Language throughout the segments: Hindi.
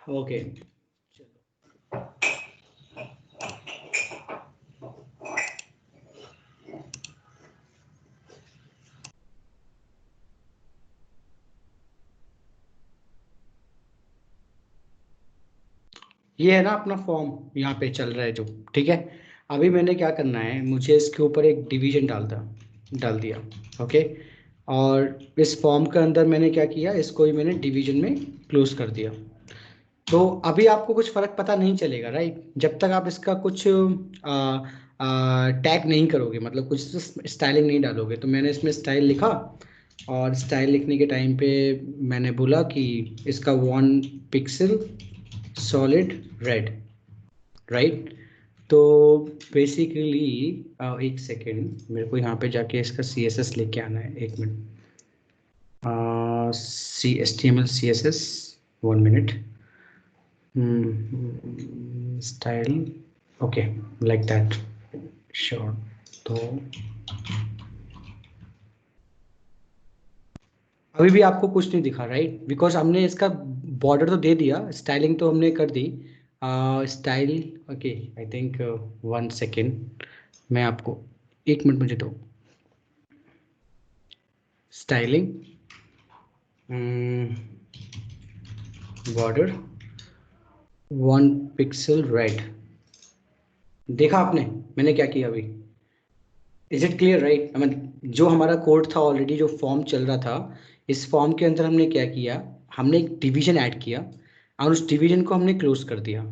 ओके, ये है ना अपना फॉर्म यहाँ पे चल रहा है जो, ठीक है। अभी मैंने क्या करना है, मुझे इसके ऊपर एक डिवीजन डाल दिया। ओके, और इस फॉर्म के अंदर मैंने क्या किया, इसको ही मैंने डिवीजन में क्लोज कर दिया। तो अभी आपको कुछ फर्क पता नहीं चलेगा, राइट, जब तक आप इसका कुछ टैग नहीं करोगे, मतलब कुछ स्टाइलिंग नहीं डालोगे। तो मैंने इसमें स्टाइल लिखा, और स्टाइल लिखने के टाइम पे मैंने बोला कि इसका 1 पिक्सल सॉलिड रेड, राइट। तो बेसिकली एक सेकेंड, मेरे को यहाँ पे जाके इसका CSS लेके आना है, 1 minute. HTML CSS, 1 minute. Style, okay, like that, sure. तो अभी भी आपको कुछ नहीं दिखा, राइट, बिकॉज हमने इसका बॉर्डर तो दे दिया, स्टाइलिंग तो हमने कर दी। Style, okay, I think 1 second, मैं आपको 1 मिनट मुझे दो। स्टाइलिंग, बॉर्डर 1 पिक्सल रेड, देखा आपने मैंने क्या किया अभी? Is it clear, right? I mean जो हमारा कोड था ऑलरेडी, जो फॉर्म चल रहा था, इस फॉर्म के अंदर हमने क्या किया, हमने एक डिवीजन ऐड किया और उस डिवीजन को हमने क्लोज कर दिया।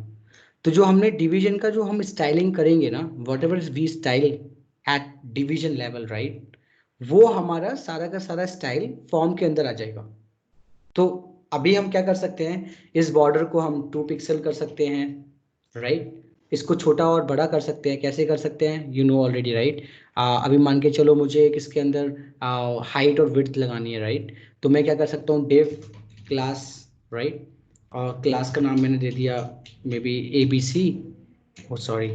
तो जो हमने डिवीजन का जो हम स्टाइलिंग करेंगे ना, whatever we style at division level, right, वो हमारा सारा का सारा स्टाइल फॉर्म के अंदर आ जाएगा। तो अभी हम क्या कर सकते हैं, इस बॉर्डर को हम 2 पिक्सल कर सकते हैं, राइट। इसको छोटा और बड़ा कर सकते हैं, कैसे कर सकते हैं, यू नो ऑलरेडी, राइट। अभी मान के चलो मुझे इसके अंदर हाइट और विड्थ लगानी है, राइट। तो मैं क्या कर सकता हूँ, डिव क्लास, राइट, और क्लास का नाम मैंने दे दिया maybe ABC, oh sorry,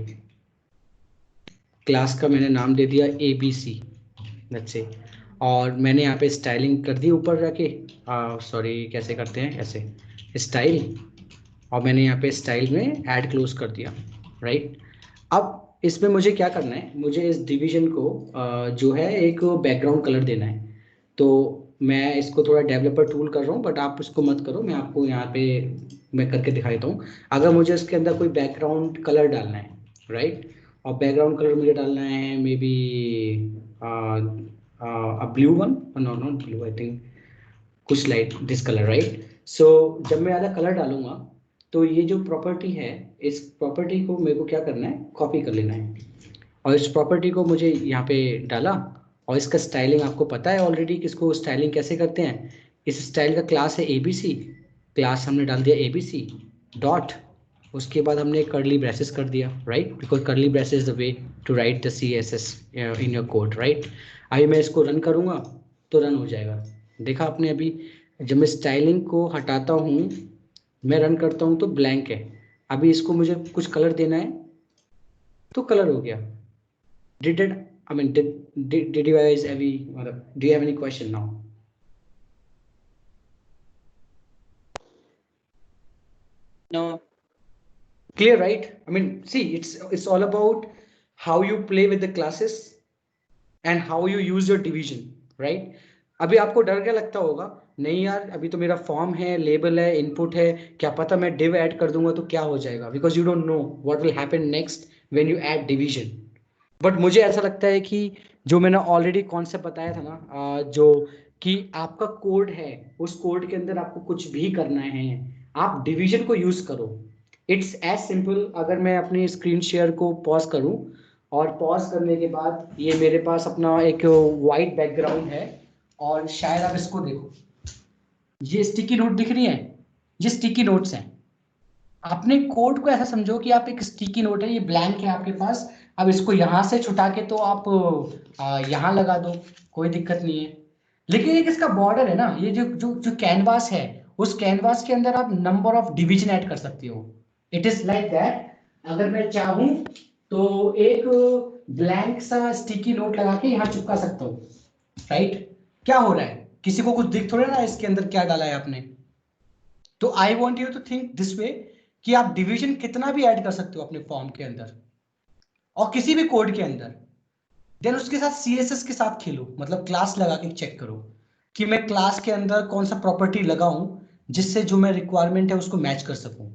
class का मैंने नाम दे दिया ABC, लेट्स से। और मैंने यहाँ पे स्टाइलिंग कर दी ऊपर जाके, सॉरी कैसे करते हैं, ऐसे स्टाइल, और मैंने यहाँ पे स्टाइल में ऐड क्लोज कर दिया, राइट। अब इसमें मुझे क्या करना है, मुझे इस डिवीजन को जो है एक बैकग्राउंड कलर देना है। तो मैं इसको थोड़ा डेवलपर टूल कर रहा हूँ, बट आप उसको मत करो, मैं आपको यहाँ पे मैं करके दिखा देता हूँ। अगर मुझे इसके अंदर कोई बैकग्राउंड कलर डालना है, राइट, और बैकग्राउंड कलर मुझे डालना है may be blue one, not blue, I think कुछ लाइट दिस कलर, राइट। सो जब मैं ज़्यादा कलर डालूंगा, तो ये जो प्रॉपर्टी है, इस प्रॉपर्टी को मेरे को क्या करना है, कॉपी कर लेना है। और इस प्रॉपर्टी को मुझे यहाँ पे डाला, और इसका स्टाइलिंग आपको पता है ऑलरेडी, किसको स्टाइलिंग कैसे करते हैं। इस स्टाइल का क्लास है ABC, क्लास हमने डाल दिया ABC डॉट, उसके बाद हमने कर्ली ब्रेसेस कर दिया, right, because curly braces is the way to write the CSS in your code, right. अभी मैं इसको रन करूँगा तो रन हो जाएगा, देखा आपने अभी। जब मैं स्टाइलिंग को हटाता हूँ, मैं रन करता हूँ तो ब्लैंक है। अभी इसको मुझे कुछ कलर देना है तो कलर हो गया। Did it? I mean, did you guys have do you have any question now? No. Clear, right? I mean, see, it's all about how you play with the classes and how you use your division, right? अभी आपको डर क्या लगता होगा, नहीं यार अभी तो मेरा फॉर्म है, लेबल है, इनपुट है, क्या पता मैं डिव ऐड कर दूंगा तो क्या हो जाएगा, because you don't know what will happen next when you add division. But मुझे ऐसा लगता है कि जो मैंने ऑलरेडी कॉन्सेप्ट बताया था ना, जो कि आपका कोड है, उस कोड के अंदर आपको कुछ भी करना है, आप डिवीजन को यूज करो। It's as simple. अगर मैं अपनी स्क्रीन शेयर को पॉज करूं, और पॉज करने के बाद ये मेरे पास अपना एक वाइट बैकग्राउंड है, और शायद आप इसको देखो, ये स्टिकी नोट दिख रही है, ये स्टिकी नोट्स हैं। अपने कोड को ऐसा समझो कि आप एक स्टिकी नोट है, ये ब्लैंक है आपके पास। अब इसको यहाँ से छुटा के तो आप यहाँ लगा दो, कोई दिक्कत नहीं है। लेकिन एक इसका बॉर्डर है ना, ये जो जो जो कैनवास है, उस कैनवास के अंदर आप नंबर ऑफ डिवीजन ऐड कर सकते हो। It is like that. अगर मैं चाहूं तो एक ब्लैंक सा स्टिकी नोट लगा के यहाँ चिपका सकता हूँ, राइट। क्या हो रहा है, किसी को कुछ दिख थोड़े ना इसके अंदर क्या डाला है आपने। तो I want you to think this way कि आप डिवीजन कितना भी ऐड कर सकते हो अपने फॉर्म के अंदर और किसी भी कोड के अंदर, देन उसके साथ सीएसएस के साथ खेलो, मतलब क्लास लगा के चेक करो कि मैं क्लास के अंदर कौन सा प्रॉपर्टी लगाऊं जिससे जो मैं रिक्वायरमेंट है उसको मैच कर सकूं।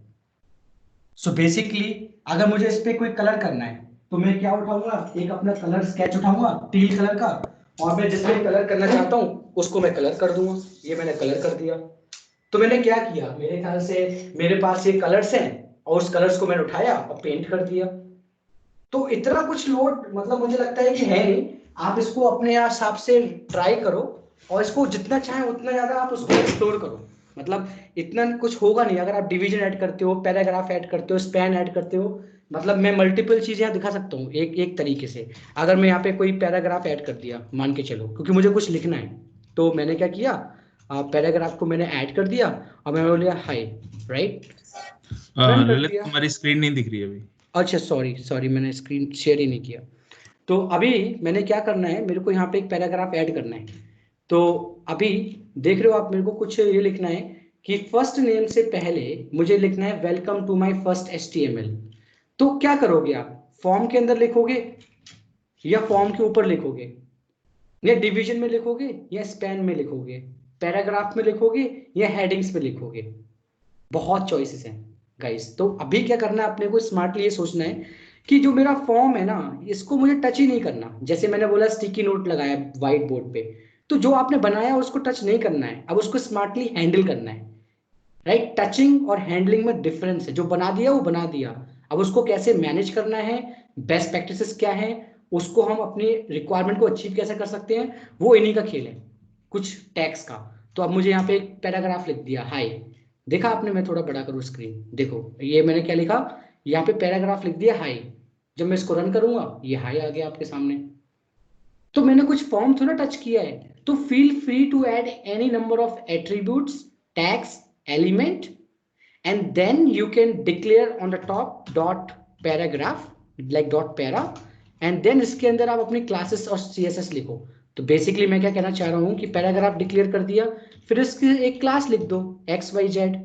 सो बेसिकली अगर मुझे इस पे कोई कलर करना है तो मैं क्या उठाऊंगा, एक अपना कलर स्केच उठाऊंगा टील कलर का, और मैं जिसपे कलर करना चाहता हूँ उसको मैं कलर कर दूंगा। ये मैंने कलर कर दिया। तो मैंने क्या किया, मेरे ख्याल से मेरे पास ये कलर्स हैं और उस कलर्स को मैंने उठाया और पेंट कर दिया। तो इतना कुछ लोड मतलब मुझे लगता है कि है नहीं। आप इसको अपने हिसाब से ट्राई करो और इसको जितना चाहे उतना ज्यादा आप उसको एक्सप्लोर करो। मतलब इतना कुछ होगा नहीं अगर आप डिवीजन ऐड करते हो, पैराग्राफ ऐड करते हो, स्पैन ऐड करते हो। मतलब मैं मल्टीपल चीजें यहाँ दिखा सकता हूँ एक एक तरीके से। अगर मैं यहाँ पे कोई पैराग्राफ ऐड कर दिया मान के चलो, क्योंकि मुझे कुछ लिखना है, तो मैंने क्या किया, पैराग्राफ को मैंने ऐड कर दिया और मैंने बोल दिया हाई, राइट, रन कर ललित दिया। तुम्हारी स्क्रीन नहीं दिख रही अभी। अच्छा सॉरी सॉरी, मैंने स्क्रीन शेयर ही नहीं किया। तो अभी मैंने क्या करना है, मेरे को यहाँ पे एक पैराग्राफ ऐड करना है। तो अभी देख रहे हो आप, मेरे को कुछ ये लिखना है कि फर्स्ट नेम से पहले मुझे लिखना है welcome to my first HTML. तो क्या करोगे आप, फॉर्म के अंदर लिखोगे या फॉर्म के ऊपर लिखोगे, या डिवीजन में लिखोगे या स्पैन में लिखोगे, पैराग्राफ में लिखोगे या हेडिंग्स में लिखोगे। बहुत चॉइसेस हैं गाइस। तो अभी क्या करना है, अपने को स्मार्टली ये सोचना है कि जो मेरा फॉर्म है ना, इसको मुझे टच ही नहीं करना। जैसे मैंने बोला स्टिकी नोट लगाया व्हाइट बोर्ड पे, तो जो आपने बनाया उसको टच नहीं करना है, अब उसको स्मार्टली हैंडल करना है। राइट, टचिंग और हैंडलिंग में डिफरेंस है। जो बना दिया वो बना दिया, अब उसको कैसे मैनेज करना है, बेस्ट प्रैक्टिसेस क्या है, उसको हम अपनी रिक्वायरमेंट को अचीव कैसे कर सकते हैं, वो इन्हीं का खेल है, कुछ टैक्स का। तो अब मुझे यहाँ पे एक पैराग्राफ लिख दिया हाई, देखा आपने, मैं थोड़ा बड़ा करूँ स्क्रीन, देखो ये मैंने क्या लिखा, यहाँ पे पैराग्राफ लिख दिया हाई। जब मैं इसको रन करूंगा ये हाई आ गया आपके सामने। तो मैंने कुछ फॉर्म थोड़ा टच किया है। तो feel free to add any number of attributes, tags, element, and then you can declare on the top dot paragraph, like dot para, and then इसके अंदर आप अपनी क्लासेस और सीएसएस लिखो। तो बेसिकली मैं क्या कहना चाह रहा हूँ कि पैराग्राफ डिक्लेयर कर दिया, फिर इसकी एक क्लास लिख दो एक्स वाई जेड,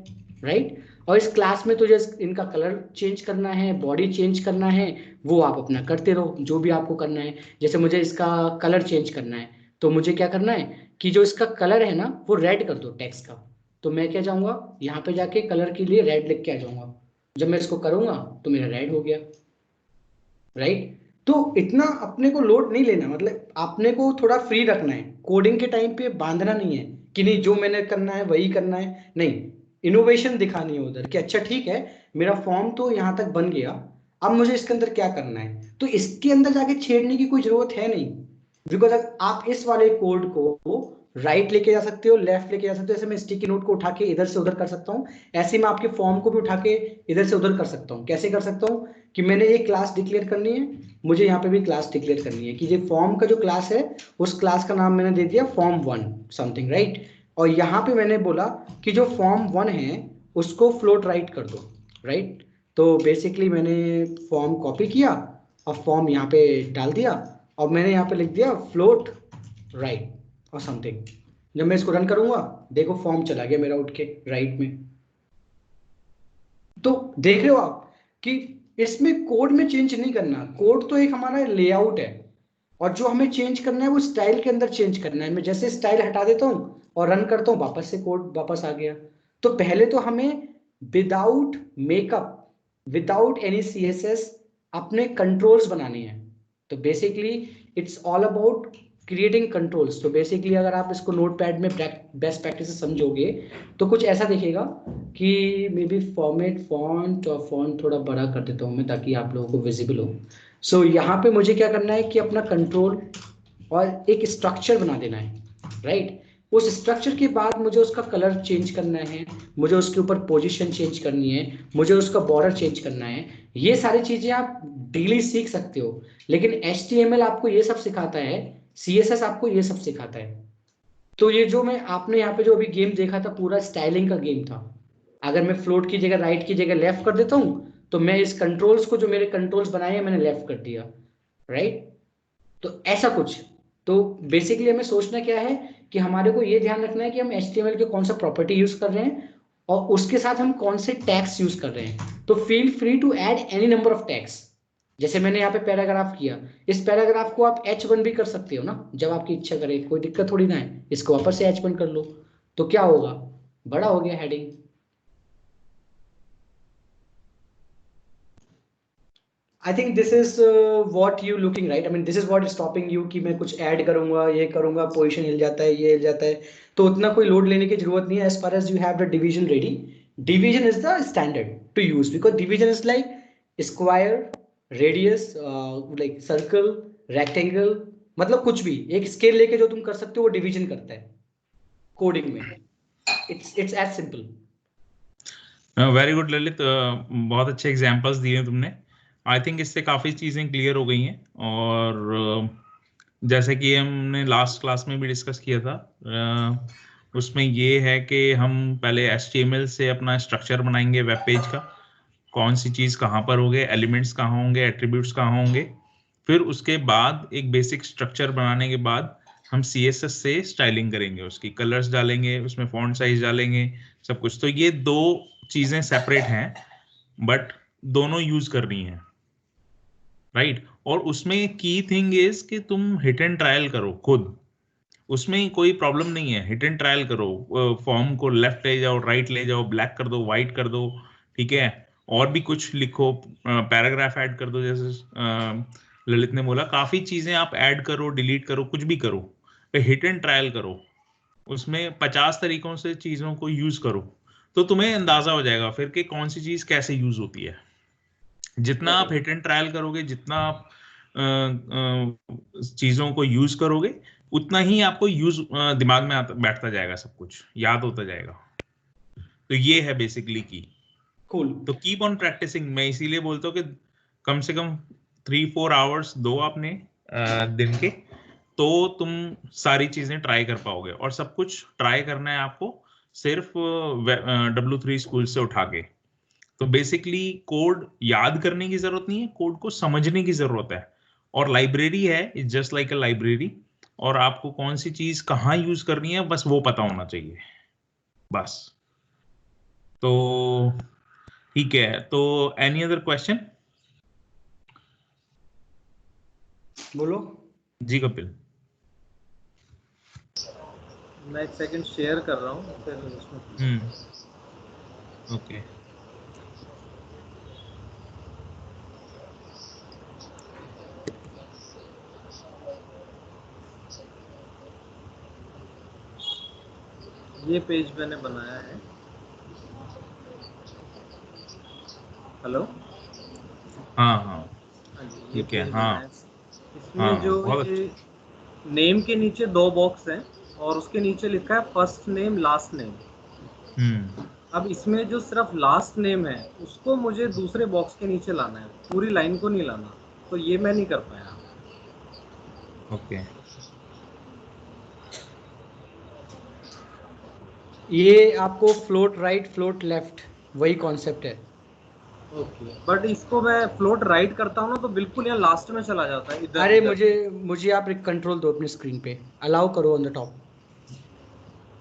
राइट। और इस क्लास में तुझे इनका कलर चेंज करना है, बॉडी चेंज करना है, वो आप अपना करते रहो जो भी आपको करना है। जैसे मुझे इसका कलर चेंज करना है, तो मुझे क्या करना है कि जो इसका कलर है ना वो रेड कर दो टेक्स्ट का। तो मैं क्या जाऊंगा यहाँ पे जाके कलर के लिए रेड लिख के आ जाऊंगा। जब मैं इसको करूंगा तो मेरा रेड हो गया, राइट। तो इतना अपने को लोड नहीं लेना, मतलब आपने को थोड़ा फ्री रखना है, कोडिंग के टाइम पे बांधना नहीं है कि नहीं जो मैंने करना है वही करना है, नहीं। इनोवेशन दिखानी है उधर कि अच्छा ठीक है, मेरा फॉर्म तो यहाँ तक बन गया, अब मुझे इसके अंदर क्या करना है, तो इसके अंदर जाके छेड़ने की कोई जरूरत है नहीं। बिकॉज आप इस वाले कोड को राइट लेके जा सकते हो, लेफ्ट लेके जा सकते हो। ऐसे मैं स्टिकी नोट को उठा के इधर से उधर कर सकता हूँ, ऐसे मैं आपके फॉर्म को भी उठा के इधर से उधर कर सकता हूँ। कैसे कर सकता हूँ कि मैंने ये क्लास डिक्लेयर करनी है, मुझे यहाँ पे भी क्लास डिक्लेयर करनी है कि ये फॉर्म का जो क्लास है उस क्लास का नाम मैंने दे दिया फॉर्म वन समथिंग, राइट। और यहाँ पे मैंने बोला कि जो फॉर्म वन है उसको फ्लोट राइट कर दो, राइट। तो बेसिकली मैंने फॉर्म कॉपी किया और फॉर्म यहाँ पे डाल दिया, और मैंने यहाँ पे लिख दिया फ्लोट राइट और समथिंग। जब मैं इसको रन करूंगा देखो फॉर्म चला गया मेरा उठ के राइट में। तो देख रहे हो आप कि इसमें कोड में चेंज नहीं करना, कोड तो एक हमारा लेआउट है, और जो हमें चेंज करना है वो स्टाइल के अंदर चेंज करना है। मैं जैसे स्टाइल हटा देता हूँ और रन करता हूँ वापस से कोड वापस आ गया। तो पहले तो हमें without makeup, without any CSS अपने कंट्रोल्स बनाने हैं। तो basically it's all about creating controls. तो बेसिकली अगर आप इसको नोटपैड में बेस्ट प्रैक्टिस समझोगे तो कुछ ऐसा दिखेगा कि मे बी फॉर्मेट फॉन्ट, और फॉन्ट थोड़ा बड़ा कर देता हूँ मैं ताकि आप लोगों को विजिबल हो। सो यहाँ पे मुझे क्या करना है कि अपना कंट्रोल और एक स्ट्रक्चर बना देना है, राइट। उस स्ट्रक्चर के बाद मुझे उसका कलर चेंज करना है, मुझे उसके ऊपर पोजीशन चेंज करनी है, मुझे उसका बॉर्डर चेंज करना है। ये सारी चीजें आप डेली सीख सकते हो, लेकिन HTML आपको ये सब सिखाता है, CSS आपको ये सब सिखाता है। तो ये जो मैं आपने यहाँ पे जो अभी गेम देखा था पूरा स्टाइलिंग का गेम था। अगर मैं फ्लोट की जगह राइट की जगह लेफ्ट कर देता हूँ तो मैं इस कंट्रोल्स को, जो मेरे कंट्रोल्स बनाए हैं, मैंने लेफ्ट कर दिया, राइट। तो ऐसा कुछ। तो बेसिकली हमें सोचना क्या है कि हमारे को ये ध्यान रखना है कि हम HTML के कौन सा प्रॉपर्टी यूज कर रहे हैं, और उसके साथ हम कौन से टैग्स यूज कर रहे हैं। तो feel free to add any number of tags. जैसे मैंने यहाँ पे पैराग्राफ किया, इस पैराग्राफ को आप H1 भी कर सकते हो ना, जब आपकी इच्छा करे, कोई दिक्कत थोड़ी ना है, इसको वापस से H1 कर लो, तो क्या होगा, बड़ा हो गया heading. I think this is what you looking right, I mean this is what stopping you कि मैं कुछ ऐड करूंगा, ये करूंगा, पोजिशन हिल जाता है, ये हिल जाता है, तो उतना कोई लोड लेने की जरूरत नहीं है as far as you have the division ready. Division is the standard to use because division is like square, radius, like circle, rectangle, मतलब कुछ भी एक स्केल लेके जो तुम कर सकते हो वो डिवीजन करता है कोडिंग में। It's as simple. Very good Lalit, बहुत अच्छे एग्जांपल्स दिए तुमने। आई थिंक इससे काफ़ी चीज़ें क्लियर हो गई हैं। और जैसे कि हमने लास्ट क्लास में भी डिस्कस किया था, उसमें ये है कि हम पहले HTML से अपना स्ट्रक्चर बनाएंगे वेब पेज का, कौन सी चीज़ कहाँ पर होंगे, एलिमेंट्स कहाँ होंगे, एट्रीब्यूट्स कहाँ होंगे। फिर उसके बाद एक बेसिक स्ट्रक्चर बनाने के बाद हम CSS से स्टाइलिंग करेंगे, उसकी कलर्स डालेंगे, उसमें फॉन्ट साइज डालेंगे, सब कुछ। तो ये दो चीज़ें सेपरेट हैं, बट दोनों यूज करनी है, राइट। और उसमें की थिंग इज कि तुम हिट एंड ट्रायल करो खुद, उसमें कोई प्रॉब्लम नहीं है। हिट एंड ट्रायल करो, फॉर्म को लेफ्ट ले जाओ, राइट ले जाओ, ब्लैक कर दो, वाइट कर दो, ठीक है। और भी कुछ लिखो, पैराग्राफ ऐड कर दो, जैसे ललित ने बोला, काफी चीजें आप ऐड करो, डिलीट करो, कुछ भी करो, हिट एंड ट्रायल करो। उसमें 50 तरीकों से चीजों को यूज करो, तो तुम्हें अंदाजा हो जाएगा फिर कि कौन सी चीज कैसे यूज होती है। जितना आप हिट एंड ट्रायल करोगे, जितना आप चीजों को यूज करोगे, उतना ही आपको यूज दिमाग में बैठता जाएगा, सब कुछ याद होता जाएगा। तो ये है बेसिकली की। कूल। तो कीप ऑन प्रैक्टिसिंग, मैं इसीलिए बोलता हूँ कि कम से कम 3-4 आवर्स दो आपने दिन के, तो तुम सारी चीजें ट्राई कर पाओगे। और सब कुछ ट्राई करना है आपको सिर्फ W3 स्कूल से उठा के। तो बेसिकली कोड याद करने की जरूरत नहीं है, कोड को समझने की जरूरत है। और लाइब्रेरी है, it's just like a library, और आपको कौन सी चीज कहाँ यूज करनी है बस वो पता होना चाहिए, बस। तो ठीक है, तो एनी अदर क्वेश्चन? बोलो जी कपिल। मैं एक सेकंड शेयर कर रहा हूँ, फिर उसमें ओके। ये पेज मैंने बनाया है। हेलो, हाँ हाँ ये ठीक है। पेज हाँ बनाया है। इसमें हाँ जो बहुत ये अच्छा। नेम के नीचे 2 बॉक्स हैं और उसके नीचे लिखा है फर्स्ट नेम लास्ट नेम। अब इसमें जो सिर्फ लास्ट नेम है उसको मुझे दूसरे बॉक्स के नीचे लाना है, पूरी लाइन को नहीं लाना, तो ये मैं नहीं कर पाया। ओके। ये आपको फ्लोट राइट फ्लोट लेफ्ट वही कॉन्सेप्ट है। ओके, बट इसको मैं फ्लोट राइट करता हूँ ना तो बिल्कुल यहाँ लास्ट में चला जाता है, इधर अरे इधर। मुझे आप एक कंट्रोल दो अपनी स्क्रीन पे, अलाउ करो ऑन द टॉप।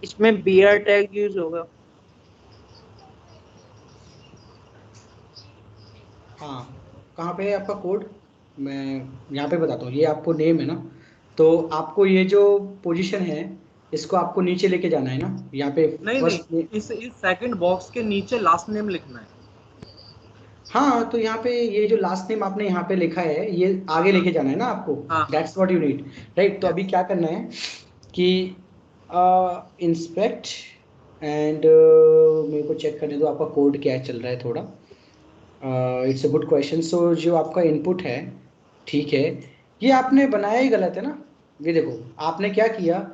इसमें BR टैग यूज होगा। हाँ, कहाँ पे है आपका कोड, मैं यहाँ पे बताता हूँ। ये आपको नेम है ना, तो आपको ये जो पोजीशन है इसको आपको नीचे लेके जाना है ना, यहाँ पे नहीं नहीं, फर्स्ट नेम। इस सेकंड बॉक्स के नीचे लास्ट नेम लिखना है। हाँ, तो यहाँ पे ये जो लास्ट नेम आपने यहाँ पे लिखा है ये आगे लेके जाना है ना आपको, हाँ that's what you need, right. तो अभी यस। क्या करना है कि इंस्पेक्ट एंड मेरे को चेक करने दो आपका कोड क्या चल रहा है थोड़ा। It's a good question. So जो आपका इनपुट है, ठीक है, ये आपने बनाया ही गलत है ना। ये देखो आपने क्या किया,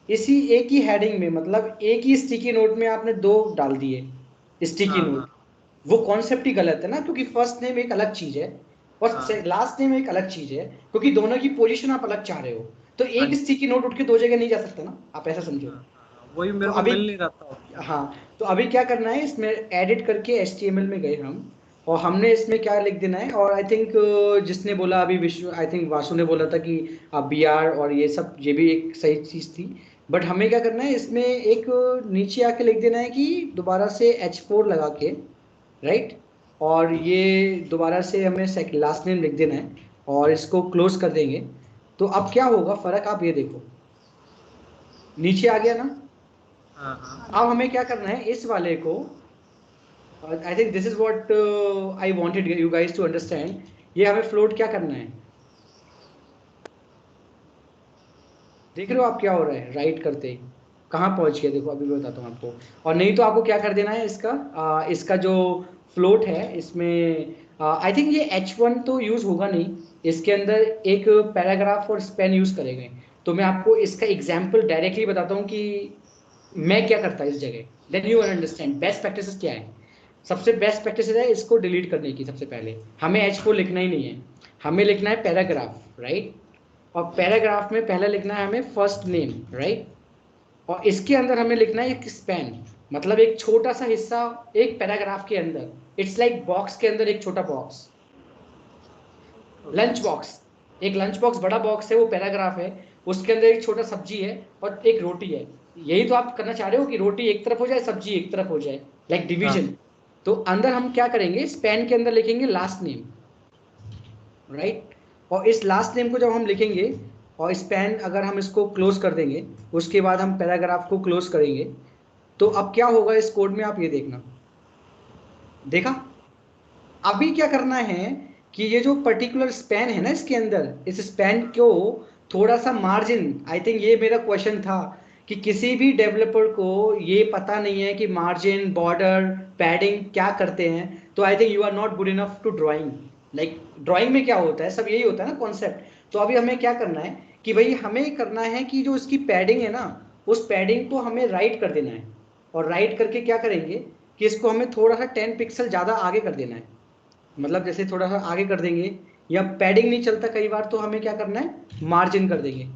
इसी एक ही हेडिंग में, मतलब एक ही स्टिकी नोट में आपने 2 डाल दिए स्टिकी हाँ नोट। हाँ वो कॉन्सेप्ट ही गलत है ना, क्योंकि फर्स्ट नेम एक अलग चीज है और हाँ लास्ट नेम एक अलग चीज है, क्योंकि दोनों की पोजीशन आप अलग चाह रहे हो। तो हाँ एक जी, स्टिकी नोट उठ के 2 जगह नहीं जा सकता ना, आप ऐसा समझो। हाँ हाँ, वही तो मेरे को अभी मिल नहीं रहा था ऑप्शन। हाँ, तो अभी क्या करना है, इसमें एडिट करके HTML में गए हम, और हमने इसमें क्या लिख देना है। और आई थिंक जिसने बोला अभी विश्व, आई थिंक वासु ने बोला था कि BR और ये सब, ये भी एक सही चीज थी बट हमें क्या करना है, इसमें एक नीचे आके लिख देना है कि दोबारा से H4 लगा के, राइट, और ये दोबारा से हमें लास्ट नेम लिख देना है और इसको क्लोज कर देंगे। तो अब क्या होगा फर्क, आप ये देखो, नीचे आ गया ना। हाँ हाँ अब हमें क्या करना है, इस वाले को, I think this is what I wanted you guys to understand, ये हमें फ्लोट क्या करना है, देख रहे हो आप क्या हो रहा है, राइट करते ही कहाँ पहुंच गया, देखो अभी मैं बताता हूँ आपको। और नहीं तो आपको क्या कर देना है, इसका इसका जो फ्लोट है इसमें, आई थिंक ये H1 तो यूज होगा नहीं, इसके अंदर एक पैराग्राफ और स्पेन यूज करेंगे। तो मैं आपको इसका एग्जाम्पल डायरेक्टली बताता हूँ कि मैं क्या करता इस जगह, then you understand best practice क्या है। सबसे बेस्ट प्रैक्टिस है इसको डिलीट करने की। सबसे पहले हमें H4 लिखना ही नहीं है, हमें लिखना है पैराग्राफ, राइट। और पैराग्राफ में पहले लिखना है हमें फर्स्ट नेम, राइट। और इसके अंदर हमें लिखना है एक स्पैन, मतलब एक छोटा सा हिस्सा एक पैराग्राफ के अंदर, इट्स लाइक बॉक्स के अंदर एक छोटा बॉक्स, लंच बॉक्स। एक लंच बॉक्स बड़ा बॉक्स है, वो पैराग्राफ है, उसके अंदर एक छोटा सब्जी है और एक रोटी है। यही तो आप करना चाह रहे हो कि रोटी एक तरफ हो जाए, सब्जी एक तरफ हो जाए, लाइक डिवीजन। तो अंदर हम क्या करेंगे, स्पैन के अंदर लिखेंगे लास्ट नेम, राइट। और इस लास्ट नेम को जब हम लिखेंगे और स्पैन अगर हम इसको क्लोज कर देंगे, उसके बाद हम पैराग्राफ को क्लोज करेंगे, तो अब क्या होगा इस कोड में, आप ये देखना, देखा। अभी क्या करना है कि ये जो पर्टिकुलर स्पैन है ना इसके अंदर, इस स्पैन को थोड़ा सा मार्जिन, आई थिंक ये मेरा क्वेश्चन था कि किसी भी डेवलपर को ये पता नहीं है कि मार्जिन, बॉर्डर, पैडिंग क्या करते हैं, तो I think you are not good enough to drawing. Like drawing में क्या होता है, सब यही होता है ना कॉन्सेप्ट। तो अभी हमें क्या करना है कि भाई हमें करना है कि जो इसकी पैडिंग है ना, उस पैडिंग को हमें राइट कर देना है। और राइट करके क्या करेंगे कि इसको हमें थोड़ा सा 10 पिक्सल ज़्यादा आगे कर देना है, मतलब जैसे थोड़ा सा आगे कर देंगे, या पैडिंग नहीं चलता कई बार तो हमें क्या करना है, मार्जिन कर देंगे।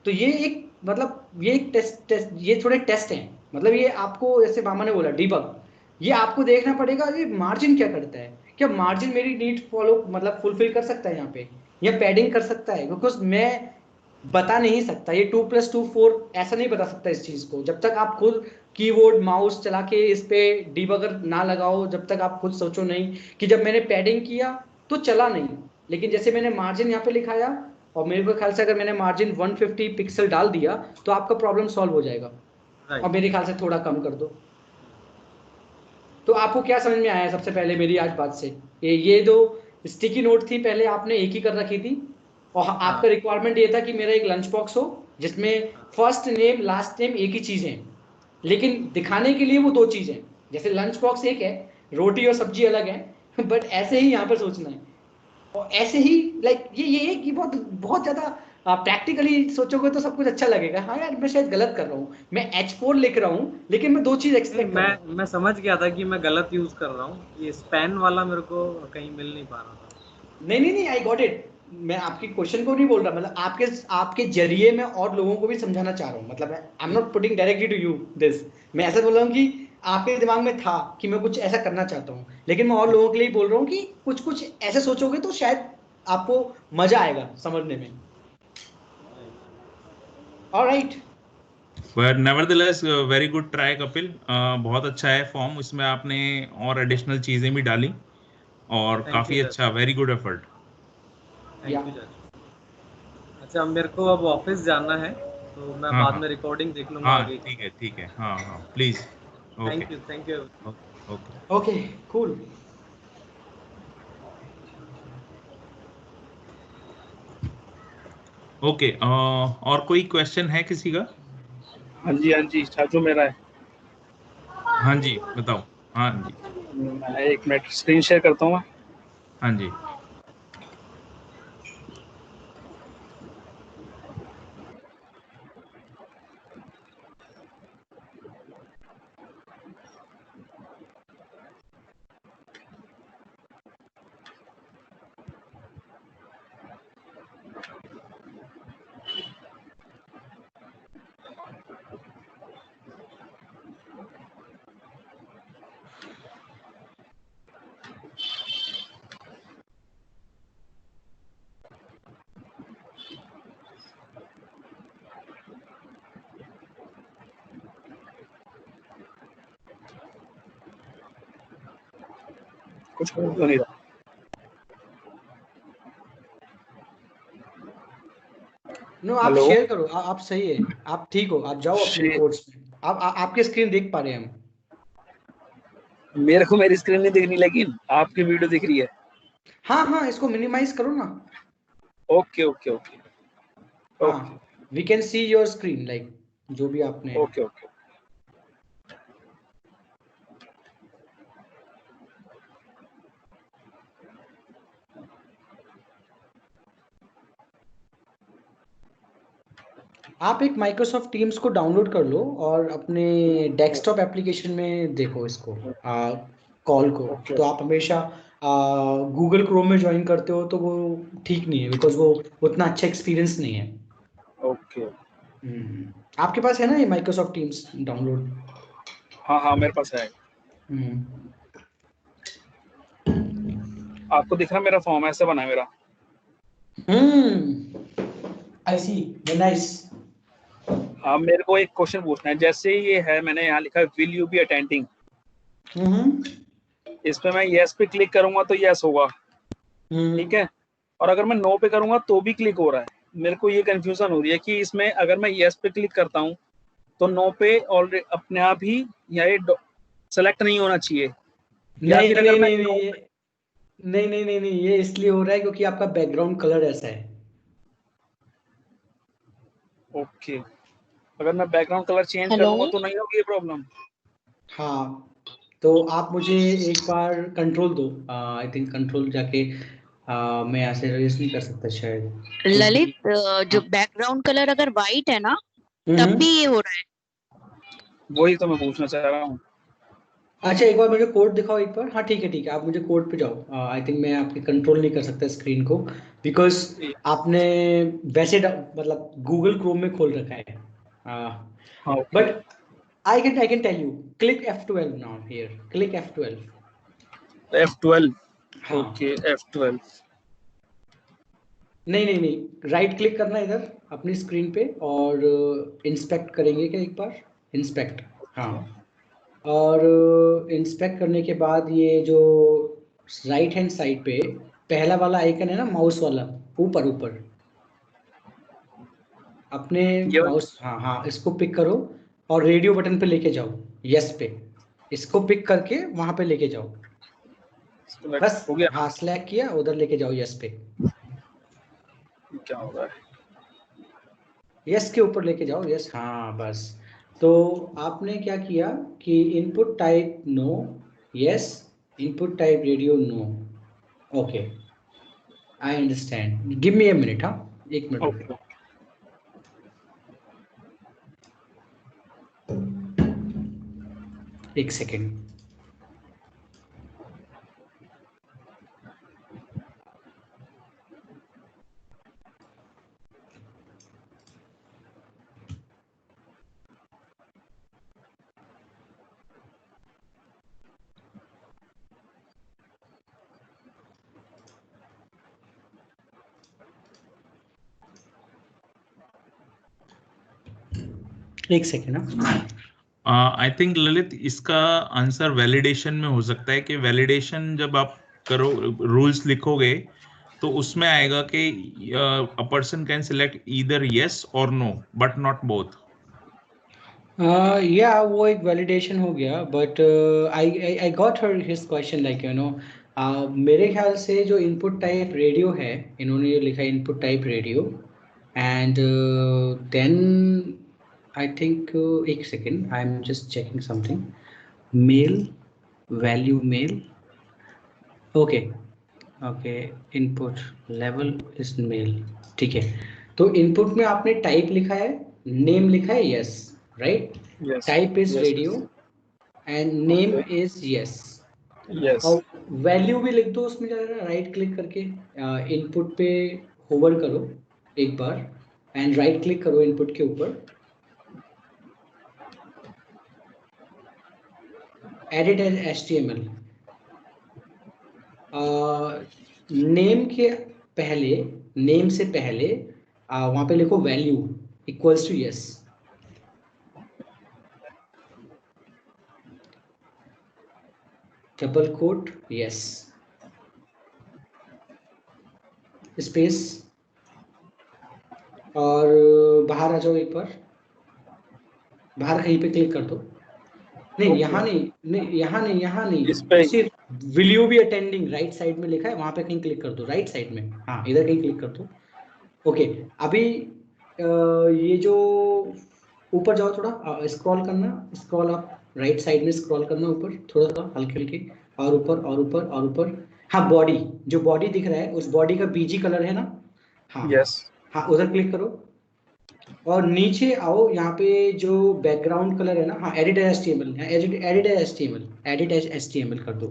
तो ये एक, मतलब ये एक टेस्ट ये थोड़े टेस्ट हैं, मतलब ये आपको जैसे मामा ने बोला डीबग, ये आपको देखना पड़ेगा ये मार्जिन क्या करता है, क्या मार्जिन मेरी नीड फॉलो मतलब फुलफिल कर सकता है यहाँ पे, या पैडिंग कर सकता है। बिकॉज मैं बता नहीं सकता, ये 2+2 4 ऐसा नहीं बता सकता इस चीज को, जब तक आप खुद कीबोर्ड माउस चला के इस पे डीबगर ना लगाओ, जब तक आप खुद सोचो नहीं कि जब मैंने पैडिंग किया तो चला नहीं। लेकिन जैसे मैंने मार्जिन यहाँ पे लिखाया, और मेरे को ख्याल से अगर मैंने मार्जिन 150 पिक्सल डाल दिया तो आपका प्रॉब्लम सॉल्व हो जाएगा। और मेरे ख्याल से थोड़ा कम कर दो। तो आपको क्या समझ में आया सबसे पहले मेरी आज बात से, ये दो स्टिकी नोट थी पहले आपने एक ही कर रखी थी, और आपका रिक्वायरमेंट ये था कि मेरा एक लंच बॉक्स हो जिसमें फर्स्ट नेम लास्ट नेम एक ही चीज है, लेकिन दिखाने के लिए वो दो चीज है। जैसे लंच बॉक्स एक है, रोटी और सब्जी अलग है, बट ऐसे ही यहाँ पर सोचना है। और ऐसे ही लाइक ये कि बहुत बहुत ज्यादा प्रैक्टिकली सोचोगे तो सब कुछ अच्छा लगेगा। हाँ यार मैं शायद गलत कर रहा हूँ, मैं H4 लिख रहा हूँ लेकिन मैं दो चीज नहीं, एक्सपेक्ट कर रहा हूँ। मैं समझ गया था कि मैं गलत यूज कर रहा हूँ, ये स्पैन वाला मेरे को कहीं मिल नहीं पा रहा था। नहीं नहीं नहीं, आई गॉट इट। मैं आपकी क्वेश्चन को नहीं बोल रहा, मतलब आपके आपके जरिए मैं और लोगों को भी समझाना चाह रहा हूँ, मतलब I am not putting directly to you this. मैं ऐसा बोल रहा हूँ कि आपके दिमाग में था कि मैं कुछ ऐसा करना चाहता हूँ, लेकिन मैं और लोगों के लिए बोल रहा हूँ कि कुछ कुछ ऐसे सोचोगे तो शायद आपको मजा आएगा समझने में। Alright. But nevertheless very good try Kapil, बहुत अच्छा है फॉर्म, इसमें आपने और एडिशनल चीजें भी डाली और थैंक यू काफी जज, अच्छा, वेरी गुड एफर्ट। या थैंक यू जज। अच्छा, मेरे को अब ऑफिस जाना है, तो मैं हाँ बाद हाँ में रिकॉर्डिंग देख लूंगा हाँ, आगे ठीक की। है ठीक है, हाँ हाँ please. Okay thank you. Okay okay okay cool. Okay. और कोई क्वेश्चन है किसी का? हाँ जी चाचू मेरा है। हाँ जी बताओ। हाँ जी। मैं एक मिनट स्क्रीन शेयर करता हूँ। हाँ जी। कुछ हो तो नहीं रहा। नो आप हेलो शेयर करो, आप सही है, आप ठीक हो, आप जाओ अपने शेयर, कोर्स में। आपके स्क्रीन देख पा रहे हैं हम। मेरे को मेरी स्क्रीन नहीं दिख रही लेकिन आपकी वीडियो दिख रही है। हाँ हाँ, इसको मिनिमाइज करो ना। ओके ओके ओके ओके हाँ, we can see your screen, like जो भी आपने। Okay okay. आप एक माइक्रोसॉफ्ट टीम्स को डाउनलोड कर लो और अपने डेस्कटॉप एप्लीकेशन में देखो इसको, कॉल को। ओके तो आप हमेशा गूगल क्रोम में ज्वाइन करते हो तो वो ठीक नहीं है, बिकॉज वो उतना अच्छा एक्सपीरियंस नहीं है। ओके। आपके पास है ना ये माइक्रोसॉफ्ट टीम्स डाउनलोड? हाँ हाँ मेरे पास है। आपको दिख रहा है मेरा फॉर्म ऐसे बना है मेरा। आई सी, नाइस। हाँ मेरे को एक क्वेश्चन पूछना है, जैसे ये है मैंने यहाँ लिखा है विल यू बी अटेंडिंग, इस पे मैं यस पे क्लिक करूंगा तो यस होगा, ठीक है, और अगर मैं नो पे करूंगा तो भी क्लिक हो रहा है। मेरे को ये कंफ्यूजन हो रही है कि इसमें अगर मैं यस पे क्लिक करता हूँ तो नो पे ऑलरेडी अपने आप ही ये सेलेक्ट नहीं होना चाहिए, या नहीं फिर नहीं अगर मैं नहीं नहीं, नहीं, ये इसलिए हो रहा है क्योंकि आपका बैकग्राउंड कलर ऐसा है। ओके, अगर मैं बैकग्राउंड कलर चेंज कर हेलो। लूंगा तो नहीं होगी ये प्रॉब्लम? हाँ, तो आप मुझे एक बार कंट्रोल दो, आई थिंक कंट्रोल जाके मैं यहाँ से रेस नहीं कर सकता शायद, क्योंकि ललित, जो बैकग्राउंड कलर अगर वाइट है ना तब हम्म। भी ये हो रहा है। वही तो मैं पूछना चाह रहा हूँ। अच्छा, एक बार मुझे कोड दिखाओ एक बार। हाँ ठीक है, आप मुझे कोड पे जाओ। आई थिंक मैं आपके कंट्रोल नहीं कर सकता स्क्रीन को, बिकॉज आपने वैसे मतलब गूगल क्रोम में खोल रखा है। हाँ okay. But I can tell you, click F12 now here. Click F12. F12। हाँ, ओके F12। नहीं, राइट क्लिक करना इधर अपनी स्क्रीन पे और इंस्पेक्ट करेंगे क्या एक बार? इंस्पेक्ट, हाँ। और इंस्पेक्ट करने के बाद ये जो राइट हैंड साइड पे पहला वाला आइकन है ना, माउस वाला, ऊपर ऊपर अपने ये माउस, हाँ हाँ, इसको पिक करो और रेडियो बटन पे लेके जाओ, यस पे। इसको पिक करके वहां पे लेके जाओ, बस। हो गया। हाँ, सिलेक्ट किया, उधर लेके जाओ यस पे। क्या हो रहा है? यस के ऊपर लेके जाओ, यस, हाँ बस। तो आपने क्या किया कि input type no, yes, input type radio no, okay, I understand, give me a minute, हाँ, एक मिनट ओके रुको, एक सेकेंड। एक सेकेंड, हाँ। आई थिंक ललित इसका आंसर वैलिडेशन में हो सकता है कि वैलिडेशन जब आप करो, रूल्स लिखोगे तो उसमें आएगा कि a person can select either yes और नो बट नॉट बोथ। या वो एक वैलिडेशन हो गया, but I got her his question, like मेरे ख्याल से जो इनपुट टाइप रेडियो है, इन्होंने ये लिखा है input type radio, and then I think, एक second, I am just checking something, male, value male, okay okay, input level is male, ठीक है। तो इनपुट में आपने टाइप लिखा है, नेम लिखा है, yes, right, yes type is yes radio yes and name okay is yes. Yes और वैल्यू भी लिख दो उसमें, जाकर राइट क्लिक करके इनपुट पे होवर करो एक बार, एंड राइट क्लिक करो इनपुट के ऊपर, एडिट एज HTML। नेम के पहले, नेम से पहले वहाँ पे लिखो value equals to yes. Double quote, yes, space, और बाहर आ जाओ एक बार, बाहर कहीं पे क्लिक कर दो। नहीं Okay. यहाँ नहीं, यहाँ नहीं, इस पे सिर्फ will you be attending, right side में लिखा है, वहां पे कहीं क्लिक कर दो, राइट साइड में, हाँ इधर कहीं क्लिक कर दो। ओके, अभी ये जो ऊपर जाओ, थोड़ा स्क्रॉल करना, स्क्रॉल अप, राइट साइड में स्क्रॉल करना ऊपर, थोड़ा थोड़ा हल्के हल्के, और ऊपर और ऊपर और ऊपर। हाँ, बॉडी, जो बॉडी दिख रहा है उस बॉडी का बीजी कलर है ना, हाँ यस हाँ, उधर क्लिक करो और नीचे आओ, यहाँ पे जो बैकग्राउंड कलर है ना, हाँ एडिट एचटीएमएल, एडिट एचटीएमएल कर दो,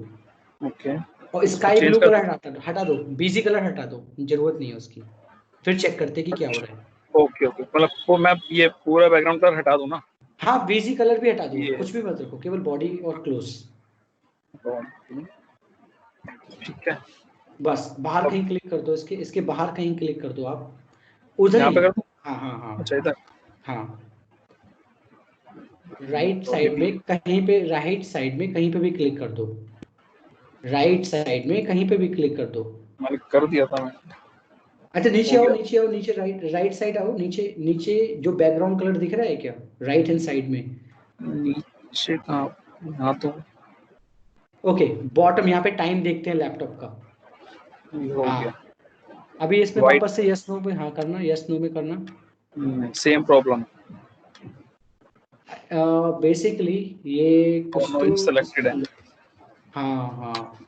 ओके और स्काई change ब्लू कर कलर हटा दो, बीजी कलर हटा दो, जरूरत नहीं है उसकी। फिर चेक करते कि क्या हो रहा है। ओके ओके, मतलब वो मैं ये पूरा बैकग्राउंड कलर हटा दूं ना? हाँ, बीजी कलर भी हटा दो, ये कुछ भी मत रखो, केवल बॉडी और क्लोज, ठीक है, बस बाहर कहीं क्लिक कर दो, इसके बाहर कहीं क्लिक कर दो आप, उधर यहाँ ही, पे कर दूं? हाँ हाँ हाँ अच्छा इधर, हाँ, राइट तो साइड में कहीं पे, राइट साइड में कहीं पे भी क्लिक कर दो, राइट साइड में कहीं पे भी क्लिक कर दो। मैंने कर दिया था मैं। अच्छा नीचे हो आओ, गया। नीचे आओ, नीचे राइट साइड आओ, नीचे नीचे जो बैकग्राउंड कलर दिख रहा है क्या, राइट हैंड साइड में, नीचे कहाँ? यहाँ तो ओके, बॉटम, यहाँ पे टाइम देखते हैं लैपटॉप का, ये हो गया। हाँ अभी इसमें White. वापस से यस नो पे हाँ करना, यस नो में करना। सेम प्रॉब्लम, बेसिकली ये कुछ दोनों तो, ही सिलेक्टेड है, हाँ हाँ,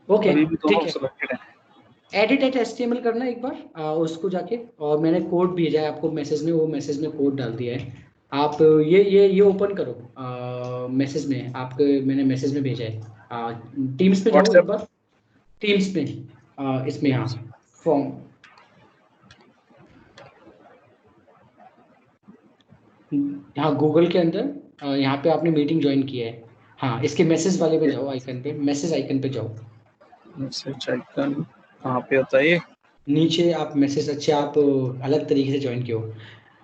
ओके अभी भी ठीक दोनों है, सिलेक्टेड है। एडिट एट एचटीएमएल करना एक बार, उसको जाके, और मैंने कोड भेजा है आपको मैसेज में, वो मैसेज में कोड डाल दिया है, आप ये ओपन करो, मैसेज में आपके, मैंने मैसेज में भेजा है, टीम्स पे जाओ एक व्हाट्सएप बार, टीम्स में, इसमें हाँ, फॉर्म, हाँ गूगल के अंदर, यहाँ पे आपने मीटिंग ज्वाइन किया है, हाँ इसके मैसेज वाले पे जाओ, आइकन पे, मैसेज आइकन पे जाओ, मैसेज आइकन कहाँ पे होता है ये? नीचे आप मैसेज, अच्छे आप अलग तरीके से ज्वाइन किए हो,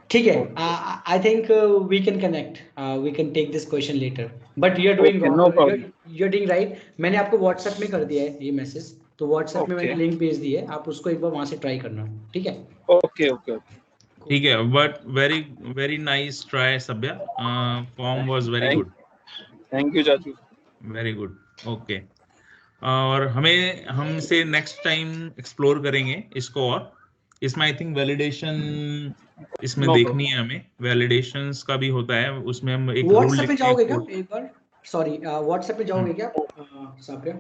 ठीक है, I think we can connect, we can take this question later, but you are doing okay no wrong, problem. You are doing right. मैंने आपको व्हाट्सएप में कर दिया है ये मैसेज, तो व्हाट्सएप में ओके मैंने लिंक भेज दी है, आप उसको एक बार वहां से ट्राई करना, ठीक है। ओके ओके ओके, ठीक है, but very very nice try Sabhya, form was very good, thank you चाचू। Very good, okay. और हमसे नेक्स्ट टाइम एक्सप्लोर करेंगे इसको, और इसमें आई थिंक वैलिडेशन इसमें No देखनी है हमें, वैलिडेशंस का भी होता है, उसमें हम एक रूल व्हाट्सएप पे लिखते हैं जाओगे क्या code। एक बार, सॉरी व्हाट्सएप पे जाओगे क्या सापिया,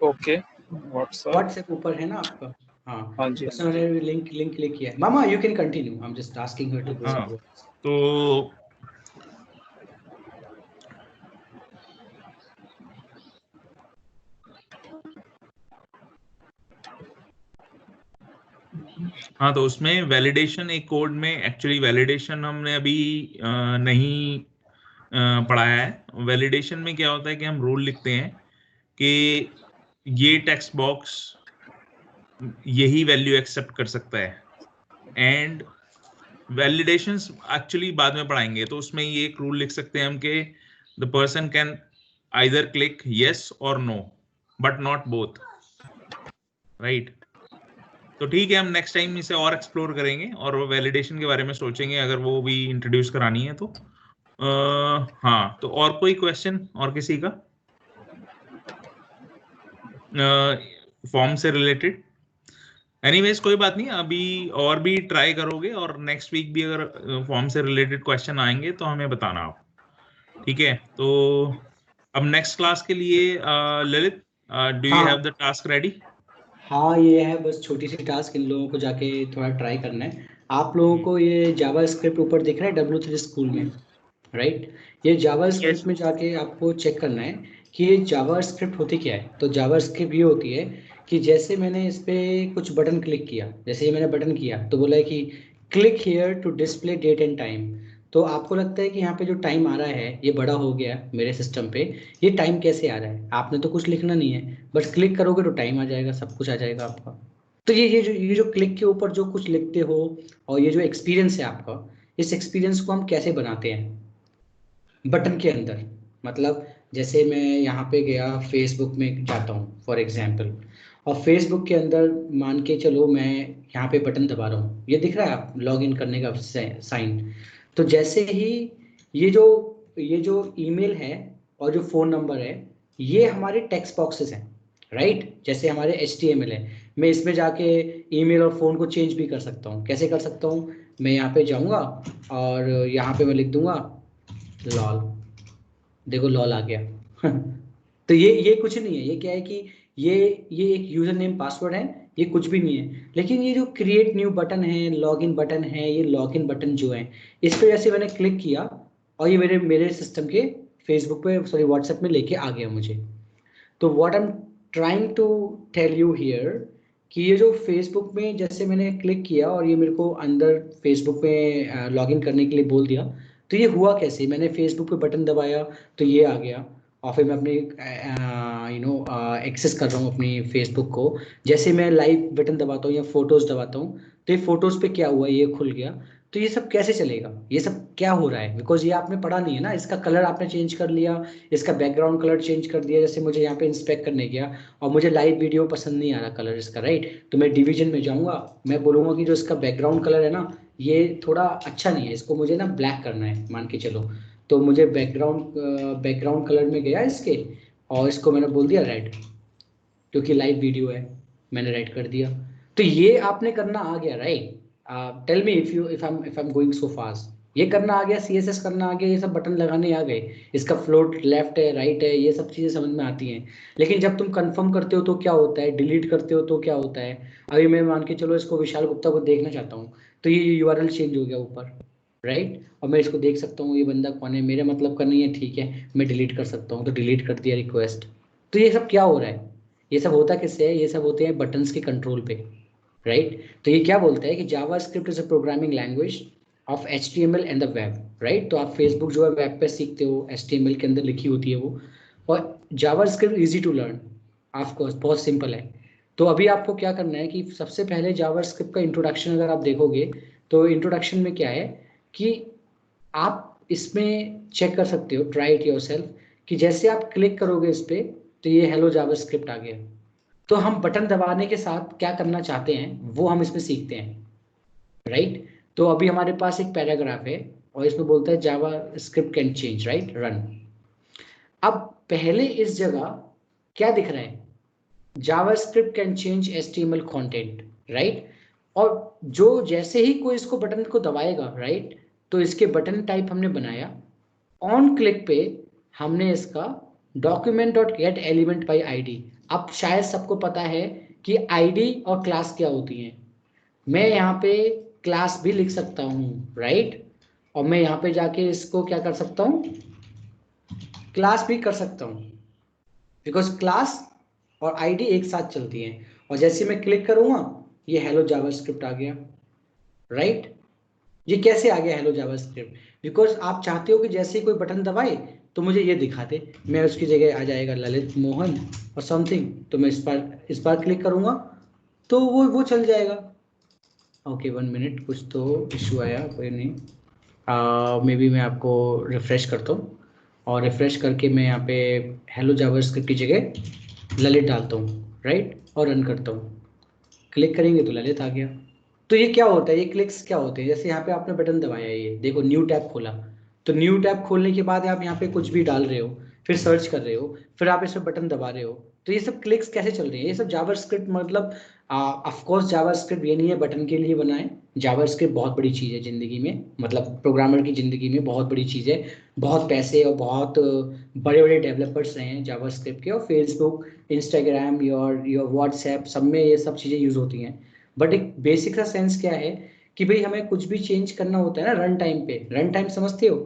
ओके व्हाट्सएप, व्हाट्सएप ऊपर है ना आपका, हाँ हाँ जी उसमें मैंने लिंक क्लिक किया है, मामा you can continue, I am just asking her to go हाँ, समवेयर। तो हाँ, तो उसमें वैलिडेशन, एक कोड में एक्चुअली वैलिडेशन हमने अभी नहीं पढ़ाया है। वैलिडेशन में क्या होता है कि हम रूल लिखते हैं कि ये टेक्स्ट बॉक्स यही वैल्यू एक्सेप्ट कर सकता है, एंड वैलिडेशंस एक्चुअली बाद में पढ़ाएंगे, तो उसमें ये एक रूल लिख सकते हैं हम कि the person can either click yes और no but not both, right. तो ठीक है, हम नेक्स्ट टाइम इसे और एक्सप्लोर करेंगे और वैलिडेशन के बारे में सोचेंगे, अगर वो भी इंट्रोड्यूस करानी है तो। हाँ, तो और कोई क्वेश्चन और किसी का फॉर्म से रिलेटेड? एनीवेज कोई बात नहीं, अभी और भी ट्राई करोगे और नेक्स्ट वीक भी अगर फॉर्म से रिलेटेड क्वेश्चन आएंगे तो हमें बताना आप, ठीक है। तो अब नेक्स्ट क्लास के लिए Lalit, do you have the task ready? हाँ ये है, बस छोटी सी टास्क, इन लोगों को जाके थोड़ा ट्राई करना है। आप लोगों को ये जावा स्क्रिप्ट ऊपर दिख रहा है W3 स्कूल में, राइट, ये जावा स्क्रिप्ट में जाके आपको चेक करना है कि ये जावा स्क्रिप्ट होती क्या है। तो जावा स्क्रिप्ट ये होती है कि जैसे मैंने इस पर कुछ बटन क्लिक किया, जैसे ये मैंने बटन किया तो बोला है कि click here to display date and time, तो आपको लगता है कि यहाँ पे जो टाइम आ रहा है ये बड़ा हो गया मेरे सिस्टम पे, ये टाइम कैसे आ रहा है, आपने तो कुछ लिखना नहीं है, बस क्लिक करोगे तो टाइम आ जाएगा, सब कुछ आ जाएगा आपका। तो ये जो क्लिक के ऊपर जो कुछ लिखते हो और ये जो एक्सपीरियंस है आपका, इस एक्सपीरियंस को हम कैसे बनाते हैं बटन के अंदर, मतलब जैसे मैं यहाँ पे गया फेसबुक में जाता हूँ फॉर एग्जांपल, और फेसबुक के अंदर मान के चलो मैं यहाँ पे बटन दबा रहा हूँ, ये दिख रहा है आप लॉग इन करने का साइन। तो जैसे ही ये जो ईमेल है और जो फ़ोन नंबर है, ये हमारे टेक्स्ट बॉक्सेस हैं, राइट। जैसे हमारे HTML है, मैं इसमें जाके ईमेल और फ़ोन को चेंज भी कर सकता हूँ। कैसे कर सकता हूँ? मैं यहाँ पे जाऊँगा और यहाँ पे मैं लिख दूंगा लॉल, देखो लॉल आ गया। तो ये कुछ नहीं है, ये क्या है कि ये एक यूजर नेम पासवर्ड है, ये कुछ भी नहीं है। लेकिन ये जो क्रिएट न्यू बटन है, लॉगिन बटन है, ये लॉगिन बटन जो है, इस पे जैसे मैंने क्लिक किया और ये मेरे सिस्टम के फेसबुक पे सॉरी व्हाट्सएप में लेके आ गया मुझे। तो what I am trying to tell you here कि ये जो फेसबुक में जैसे मैंने क्लिक किया और ये मेरे को अंदर फेसबुक में लॉगिन करने के लिए बोल दिया, तो ये हुआ कैसे? मैंने फेसबुक पे बटन दबाया तो ये आ गया, और फिर मैं अपनी एक्सेस कर रहा हूँ अपनी फेसबुक को। जैसे मैं लाइव बटन दबाता हूँ या फोटोज दबाता हूँ, तो ये फोटोज पे क्या हुआ, ये खुल गया। तो ये सब कैसे चलेगा? ये सब क्या हो रहा है? बिकॉज ये आपने पढ़ा नहीं है ना। इसका कलर आपने चेंज कर लिया, इसका बैकग्राउंड कलर चेंज कर दिया। जैसे मुझे यहाँ पे इंस्पेक्ट करने गया और मुझे लाइव वीडियो पसंद नहीं आ रहा कलर इसका, राइट। तो मैं डिवीजन में जाऊँगा, मैं बोलूँगा कि जो इसका बैकग्राउंड कलर है ना, ये थोड़ा अच्छा नहीं है, इसको मुझे ना ब्लैक करना है मान के चलो। तो मुझे बैकग्राउंड कलर में गया इसके, और इसको मैंने बोल दिया रेड, क्योंकि लाइव वीडियो है, मैंने रेड कर दिया। तो ये आपने करना आ गया, right. Tell me if I am going so fast. ये करना आ गया, CSS करना आ गया, ये सब बटन लगाने आ गए, इसका फ्लोट लेफ्ट है राइट है, ये सब चीज़ें समझ में आती हैं। लेकिन जब तुम कंफर्म करते हो तो क्या होता है, डिलीट करते हो तो क्या होता है? अभी मैं मान के चलो इसको विशाल गुप्ता को देखना चाहता हूँ, तो ये URL चेंज हो गया ऊपर, राइट। और मैं इसको देख सकता हूँ ये बंदा कौन है, मेरे मतलब का नहीं है, ठीक है, मैं डिलीट कर सकता हूँ, तो डिलीट कर दिया रिक्वेस्ट। तो ये सब क्या हो रहा है? ये सब होता किससे है? ये सब होते हैं बटन्स के कंट्रोल पे, राइट। तो ये क्या बोलता है कि JavaScript is a programming language of HTML and the web, right. तो आप फेसबुक जो है वेब पे सीखते हो, HTML के अंदर लिखी होती है वो। और JavaScript easy to learn, of course बहुत सिंपल है। तो अभी आपको क्या करना है कि सबसे पहले जावास्क्रिप्ट का इंट्रोडक्शन अगर आप देखोगे, तो इंट्रोडक्शन में क्या है कि आप इसमें चेक कर सकते हो, ट्राई इट योरसेल्फ, कि जैसे आप क्लिक करोगे इस पे, तो ये हेलो जावास्क्रिप्ट आ गया। तो हम बटन दबाने के साथ क्या करना चाहते हैं वो हम इसमें सीखते हैं, राइट। तो अभी हमारे पास एक पैराग्राफ है और इसमें बोलता है JavaScript can change, right, run. अब पहले इस जगह क्या दिख रहा है? JavaScript can change HTML content, right. और जो जैसे ही कोई इसको बटन को दबाएगा, राइट, तो इसके बटन टाइप हमने बनाया। ऑन क्लिक पे हमने इसका document dot gate element by ID। अब शायद सबको पता है कि ID और क्लास क्या होती हैं। मैं यहाँ पे क्लास भी लिख सकता हूँ, राइट। और मैं यहाँ पे जाके इसको क्या कर सकता हूँ, क्लास भी कर सकता हूँ, बिकॉज क्लास और ID एक साथ चलती हैं। और जैसे मैं क्लिक करूँगा, ये हेलो जावास्क्रिप्ट आ गया, राइट। ये कैसे आ गया हेलो जावास्क्रिप्ट? बिकॉज आप चाहते हो कि जैसे ही कोई बटन दबाए तो मुझे ये दिखा दे, मैं उसकी जगह आ जाएगा ललित मोहन और समथिंग, तो मैं इस बार क्लिक करूँगा तो वो चल जाएगा। ओके 1 मिनट, कुछ तो इशू आया, कोई नहीं। मे बी मैं आपको रिफ़्रेश करता हूँ, और रिफ़्रेश करके मैं यहाँ पे हेलो जावास्क्रिप्ट की जगह ललित डालता हूँ, राइट, और रन करता हूँ। क्लिक करेंगे तो ललित आ गया। तो ये क्या होता है, ये क्लिक्स क्या होते हैं? जैसे यहाँ पे आपने बटन दबाया, ये देखो न्यू टैब खोला, तो न्यू टैब खोलने के बाद आप यहाँ पे कुछ भी डाल रहे हो, फिर सर्च कर रहे हो, फिर आप इस पर बटन दबा रहे हो, तो ये सब क्लिक्स कैसे चल रही है? ये सब जावास्क्रिप्ट, मतलब ऑफ कोर्स जावास्क्रिप्ट ये नहीं है बटन के लिए बना है। जावास्क्रिप्ट बहुत बड़ी चीज़ है ज़िंदगी में, मतलब प्रोग्रामर की ज़िंदगी में बहुत बड़ी चीज़ है। बहुत पैसे और बहुत बड़े बड़े डेवलपर्स रहे हैं जावास्क्रिप्ट के, और फेसबुक, इंस्टाग्राम, योर व्हाट्सएप, सब में ये सब चीज़ें यूज़ होती हैं। बट एक बेसिक सा सेंस क्या है कि भाई हमें कुछ भी चेंज करना होता है ना रन टाइम पे। रन टाइम समझते हो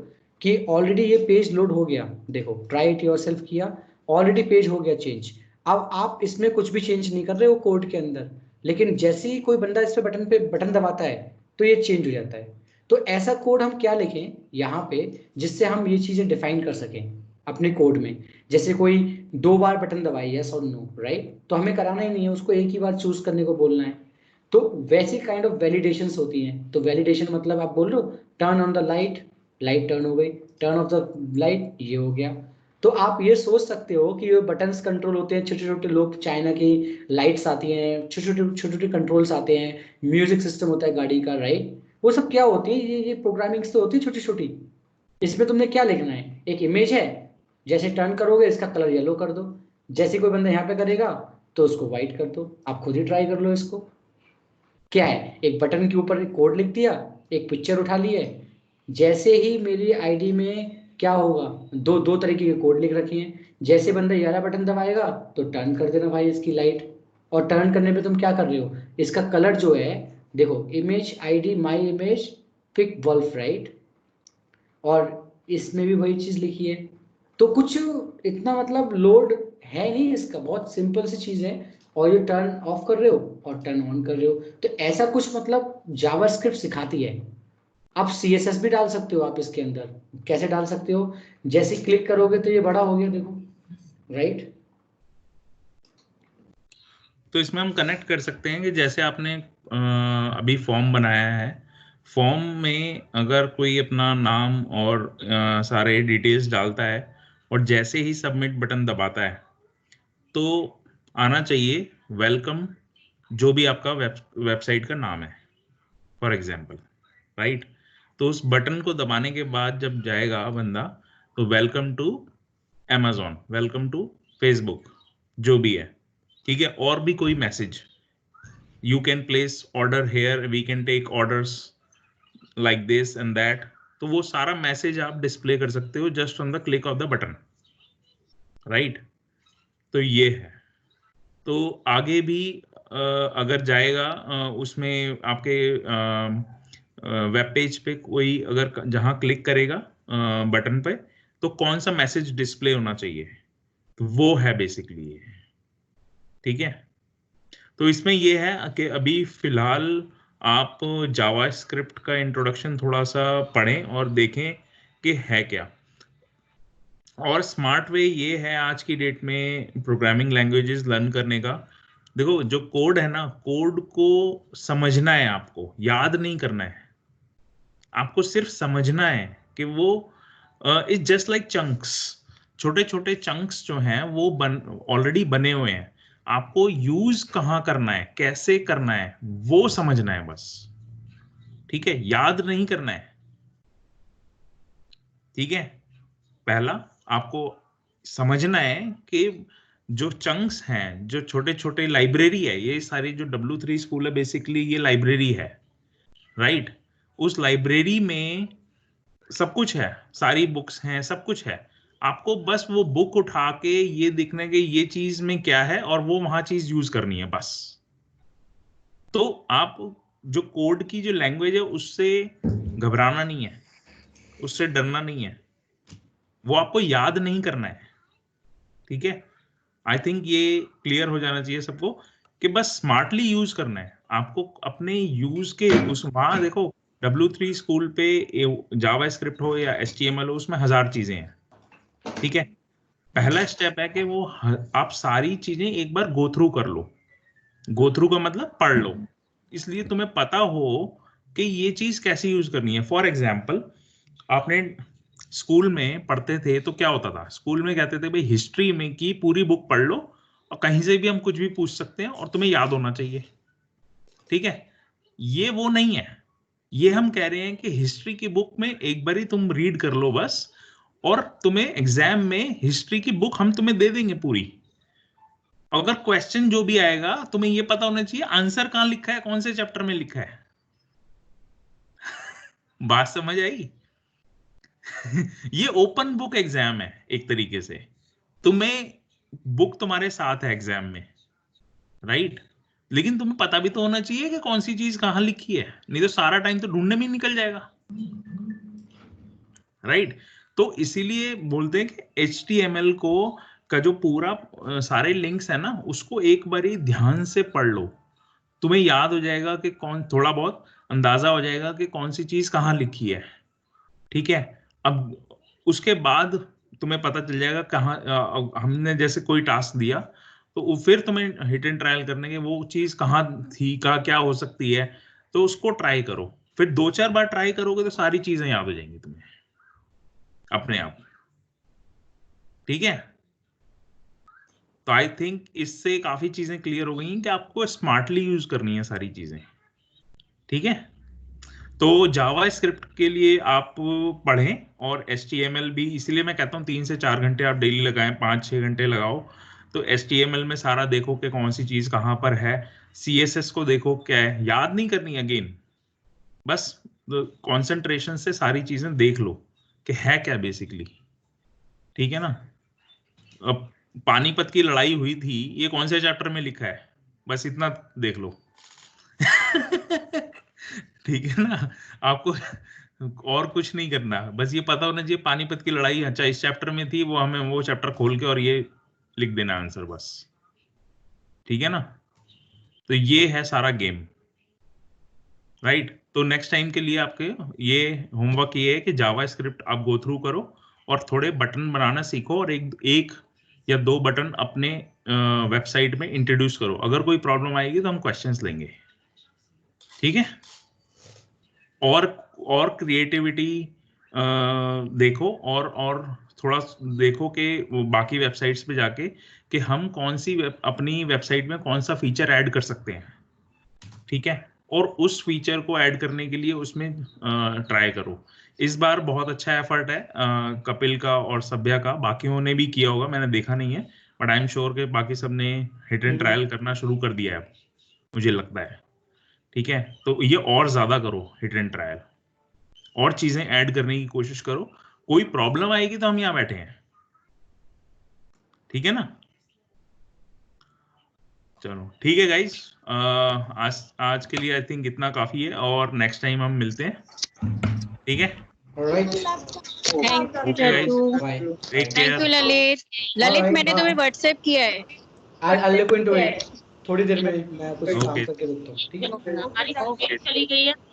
कि ऑलरेडी ये पेज लोड हो गया, देखो ट्राई इट योरसेल्फ किया, ऑलरेडी पेज हो गया चेंज। अब आप इसमें कुछ भी चेंज नहीं कर रहे हो कोड के अंदर, लेकिन जैसे ही कोई बंदा इस पे बटन दबाता है तो ये चेंज हो जाता है। तो ऐसा कोड हम क्या लिखें यहाँ पे जिससे हम ये चीज़ें डिफाइन कर सकें अपने कोड में? जैसे कोई 2 बार बटन दबाई, यस और नो, राइट, तो हमें कराना ही नहीं है, उसको एक ही बार चूज करने को बोलना है। तो वैसी काइंड ऑफ वैलिडेशंस होती हैं। तो वैलिडेशन मतलब आप बोल रहे हो turn on the light, light turn हो गई, टर्न ऑफ द लाइट ये हो गया। तो आप ये सोच सकते हो कि ये बटन्स कंट्रोल होते हैं, छोटे छोटे लोग, चाइना की लाइट्स आती हैं, छोटे छोटे कंट्रोल्स आते हैं, म्यूजिक सिस्टम होता है गाड़ी का, राइट? वो सब क्या होती है? ये प्रोग्रामिंग्स तो होती है छोटी छोटी। इसमें तुमने क्या लिखना है? एक इमेज है, जैसे टर्न करोगे इसका कलर येलो कर दो, जैसे कोई बंदा यहाँ पे करेगा तो उसको व्हाइट कर दो। आप खुद ही ट्राई कर लो इसको। क्या है, एक बटन के ऊपर एक कोड लिख दिया, एक पिक्चर उठा ली है। जैसे ही मेरी आईडी में क्या होगा, दो तरीके के कोड लिख रखे हैं। जैसे बंदा ये वाला बटन दबाएगा तो टर्न कर देना भाई इसकी लाइट। और टर्न करने पे तुम क्या कर रहे हो, इसका कलर जो है, देखो, image ID my image pick wolf, right? और इसमें भी वही चीज लिखी है। तो कुछ इतना मतलब लोड है नहीं इसका, बहुत सिंपल सी चीज है। और ये टर्न ऑफ कर रहे हो और टर्न ऑन कर रहे हो, तो ऐसा कुछ मतलब जावास्क्रिप्ट सिखाती है। आप CSS भी डाल सकते हो आप इसके अंदर। कैसे डाल सकते हो? जैसे क्लिक करोगे तो ये बड़ा हो गया, देखो, राइट? तो इसमें हम कनेक्ट कर सकते हैं कि जैसे आपने अभी फॉर्म बनाया है, फॉर्म में अगर कोई अपना नाम और सारे डिटेल्स डालता है और जैसे ही सबमिट बटन दबाता है तो आना चाहिए वेलकम, जो भी आपका वेबसाइट का नाम है, फॉर एग्जांपल, राइट? तो उस बटन को दबाने के बाद जब जाएगा बंदा तो welcome to Amazon, welcome to Facebook, जो भी है, ठीक है? और भी कोई message, you can place order here, we can take orders like this and that, तो वो सारा मैसेज आप डिस्प्ले कर सकते हो just on the click of the button, right? तो ये है। तो आगे भी अगर जाएगा उसमें आपके वेब पेज पे कोई अगर जहां क्लिक करेगा बटन पे तो कौन सा मैसेज डिस्प्ले होना चाहिए, तो वो है बेसिकली ये, ठीक है? तो इसमें ये है कि अभी फिलहाल आप जावास्क्रिप्ट का इंट्रोडक्शन थोड़ा सा पढ़ें और देखें कि है क्या। और स्मार्ट वे ये है आज की डेट में प्रोग्रामिंग लैंग्वेजेस लर्न करने का। देखो, जो कोड है ना, कोड को समझना है, आपको याद नहीं करना है, आपको सिर्फ समझना है कि वो इज जस्ट लाइक चंक्स, छोटे छोटे चंक्स जो हैं वो ऑलरेडी बने हुए हैं, आपको यूज कहाँ करना है, कैसे करना है, वो समझना है बस, ठीक है? याद नहीं करना है, ठीक है? पहला आपको समझना है कि जो चंक्स हैं, जो छोटे छोटे लाइब्रेरी है, ये सारी जो W3 स्कूल है बेसिकली ये लाइब्रेरी है, राइट? उस लाइब्रेरी में सब कुछ है, सारी बुक्स हैं, सब कुछ है। आपको बस वो बुक उठा के ये देखना कि ये चीज में क्या है और वो वहां चीज यूज करनी है बस। तो आप जो कोड की जो लैंग्वेज है उससे घबराना नहीं है, उससे डरना नहीं है, वो आपको याद नहीं करना है, ठीक है? आई थिंक ये क्लियर हो जाना चाहिए सबको कि बस स्मार्टली यूज करना है आपको अपने यूज के उस, वहां देखो W3 स्कूल पे जावास्क्रिप्ट हो या HTML हो, उसमें 1000 चीजें हैं, ठीक है? पहला स्टेप है कि वो आप सारी चीजें एक बार गो थ्रू कर लो। गो थ्रू का मतलब पढ़ लो, इसलिए तुम्हें पता हो कि ये चीज कैसे यूज करनी है। फॉर एग्जाम्पल, आपने स्कूल में पढ़ते थे तो क्या होता था, स्कूल में कहते थे भाई हिस्ट्री में की पूरी बुक पढ़ लो और कहीं से भी हम कुछ भी पूछ सकते हैं और तुम्हें याद होना चाहिए, ठीक है? ये वो नहीं है, ये हम कह रहे हैं कि हिस्ट्री की बुक में एक बार ही तुम रीड कर लो बस, और तुम्हें एग्जाम में हिस्ट्री की बुक हम तुम्हें दे देंगे पूरी। अगर क्वेश्चन जो भी आएगा तुम्हें ये पता होना चाहिए आंसर कहां लिखा है, कौन से चैप्टर में लिखा है। बात समझ आई? ये ओपन बुक एग्जाम है एक तरीके से, तुम्हें बुक तुम्हारे साथ है एग्जाम में, राइट? लेकिन तुम्हें पता भी तो होना चाहिए कि कौन सी चीज कहां लिखी है, नहीं तो सारा टाइम तो ढूंढने में ही निकल जाएगा, राइट? तो इसीलिए बोलते हैं कि HTML को का जो पूरा सारे लिंक्स है ना, उसको एक बारी ध्यान से पढ़ लो, तुम्हें याद हो जाएगा कि कौन, थोड़ा बहुत अंदाजा हो जाएगा कि कौन सी चीज कहाँ लिखी है, ठीक है? अब उसके बाद तुम्हें पता चल जाएगा कहाँ हमने जैसे कोई टास्क दिया तो फिर तुम्हें हिट एंड ट्रायल करने के वो चीज कहाँ थी, का क्या हो सकती है, तो उसको ट्राई करो। फिर 2-4 बार ट्राई करोगे तो सारी चीजें याद हो जाएंगी तुम्हें अपने आप, ठीक है, तो आई थिंक इससे काफी चीजें क्लियर हो गई हैं कि आपको स्मार्टली यूज करनी है सारी चीजें। ठीक है, तो जावा स्क्रिप्ट के लिए आप पढ़ें, और HTML भी, इसलिए मैं कहता हूँ 3 से 4 घंटे आप डेली लगाएं, 5-6 घंटे लगाओ। तो HTML में सारा देखो कि कौन सी चीज कहाँ पर है, CSS को देखो क्या है, याद नहीं करनी अगेन, बस कंसंट्रेशन से सारी चीजें देख लो कि है क्या बेसिकली। ठीक है ना, अब पानीपत की लड़ाई हुई थी, ये कौन से चैप्टर में लिखा है, बस इतना देख लो। ठीक है ना, आपको और कुछ नहीं करना, बस ये पता होना चाहिए पानीपत की लड़ाई अच्छा इस चैप्टर में थी, वो हमें वो चैप्टर खोल के और ये लिख देना आंसर बस। ठीक है ना, तो ये है सारा गेम, राइट। तो नेक्स्ट टाइम के लिए आपके ये होमवर्क ये है कि जावा स्क्रिप्ट आप गो थ्रू करो और थोड़े बटन बनाना सीखो, और एक या 2 बटन अपने वेबसाइट में इंट्रोड्यूस करो। अगर कोई प्रॉब्लम आएगी तो हम क्वेश्चंस लेंगे। ठीक है, और क्रिएटिविटी देखो, और थोड़ा देखो कि बाकी वेबसाइट्स पे जाके कि हम कौन सी अपनी वेबसाइट में कौन सा फीचर ऐड कर सकते हैं। ठीक है, और उस फीचर को ऐड करने के लिए उसमें ट्राई करो। इस बार बहुत अच्छा एफर्ट है कपिल का और सभ्या का, बाकियों ने भी किया होगा, मैंने देखा नहीं है, बट आई एम श्योर के बाकी सब ने हिट एंड ट्रायल करना शुरू कर दिया है, मुझे लगता है। ठीक है, तो ये और ज्यादा करो, हिट एंड ट्रायल, और चीजें ऐड करने की कोशिश करो। कोई प्रॉब्लम आएगी तो हम यहाँ बैठे हैं। ठीक है ना, चलो ठीक है गाइस, आज के लिए आई थिंक इतना काफी है, और नेक्स्ट टाइम हम मिलते हैं। ठीक है, alright, thank you bye, take thank you care. Lalit. Lalit मैंने तुम्हें व्हाट्सएप किया है। आई लुक इनटू इट, थोड़ी देर में मैं कुछ काम Okay. करके देखता हूँ। ठीक है। हमारी चली गई है।